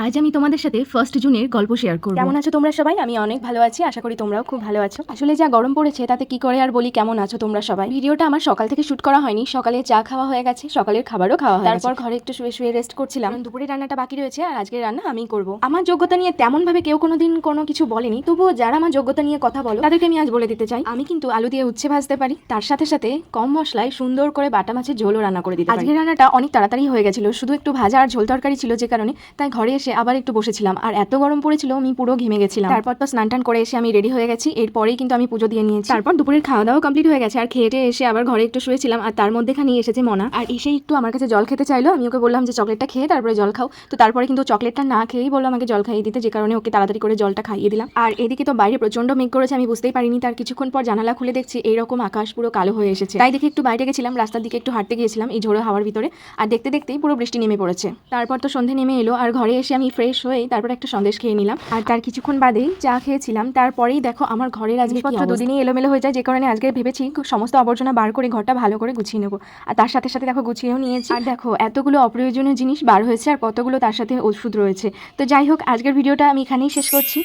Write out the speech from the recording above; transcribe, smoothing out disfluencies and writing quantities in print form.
আজ আমি তোমাদের সাথে 1 জুনের গল্প শেয়ার করব। কেমন আছো তোমরা সবাই? আমি অনেক ভালো আছি, আশা করি তোমরাও খুব ভালো আছো। আসলে যা গরম পড়েছে তাতে কি করে আর বলি কেমন আছো তোমরা সবাই। ভিডিওটা আমার সকাল থেকে শুট করা হয়নি, সকালে চা খাওয়া হয়ে গেছে, সকালের খাবারও খাওয়া হয়ে গেছে। তারপর ঘরে একটু শুয়ে শুয়ে রেস্ট করছিলাম। দুপুরে রান্নাটা বাকি রয়েছে আর আজকের রান্না আমিই করব। আমার যোগ্যতা নিয়ে তেমন ভাবে কেউ কোনোদিন কোনো কিছু বলেনি, তবুও যারা আমার যোগ্যতা নিয়ে কথা বলো তাদেরকে আমি আজ বলে দিতে চাই, আমি কিন্তু আলু দিয়ে উচ্ছে ভাজতে পারি, তার সাথে সাথে কম মশলায় সুন্দর করে বাটা মাছের ঝোলও রান্না করে দিতে পারি। আজকের রান্নাটা অনেক তাড়াতাড়ি হয়ে গেছিল, শুধু একটু ভাজা আর ঝোল তরকারি ছিল, যে কারণে তাই ঘরে এসে আবার একটু বসেছিলাম। আর এত গরম পড়েছিল আমি পুরো ঘেমে গেছিলাম। তারপর তো স্নান টান করে এসে আমি রেডি হয়ে গেছি, এরপরেই কিন্তু আমি পুজো দিয়ে নিয়েছি। তারপর দুপুরের খাওয়া দাওয়া কমপ্লিট হয়ে গেছে, আর খেয়ে এসে আবার ঘরে একটু শুয়েছিলাম। আর তার মধ্যেখানে এসেছে মনা, আর এসে একটু আমার কাছে জল খেতে চাইলো। আমি ওকে বললাম যে চকলেটটা খেয়ে তারপরে জল খাও। তো তারপরে কিন্তু চকলেটটা না খেয়েই বললো আমাকে জল খাইয়ে দিতে, যে কারণে ওকে তাড়াতাড়ি করে জলটা খাইয়ে দিলাম। আর এদিকে তো বাইরে প্রচন্ড মেঘ করেছে, আমি বুঝতেই পারিনি। তার কিছুক্ষণ পর জানালা খুলে দেখছি এইরকম আকাশ পুরো কালো হয়ে এসেছে। তাই দেখে একটু বাইরে গেছিলাম, রাস্তার দিকে একটু হাঁটতে গিয়েছিলাম এই ঝোড়ো হাওয়ার ভিতরে। আর দেখতে দেখতেই পুরো বৃষ্টি নেমে পড়েছে। তারপর তো সন্ধে নেমে এলো, আর ঘরে এসে আমি ফ্রেশ হয়ে তারপর একটা সন্দেশ খেয়ে নিলাম। আর তার কিছুক্ষণ বাদেই চা খেয়েছিলাম। তারপরেই দেখো আমার ঘরের আজকে দুদিনই এলোমেলো হয়ে যায়, যে কারণে আজকে ভেবেছি সমস্ত আবর্জনা বার করে ঘরটা ভালো করে গুছিয়ে নেবো। আর তার সাথে সাথে দেখো গুছিয়েও নিয়েছি। আর দেখো এতগুলো অপ্রয়োজনীয় জিনিস বার হয়েছে, আর কতগুলো তার সাথে ওষুধ রয়েছে। তো যাই হোক, আজকের ভিডিওটা আমি এখানেই শেষ করছি।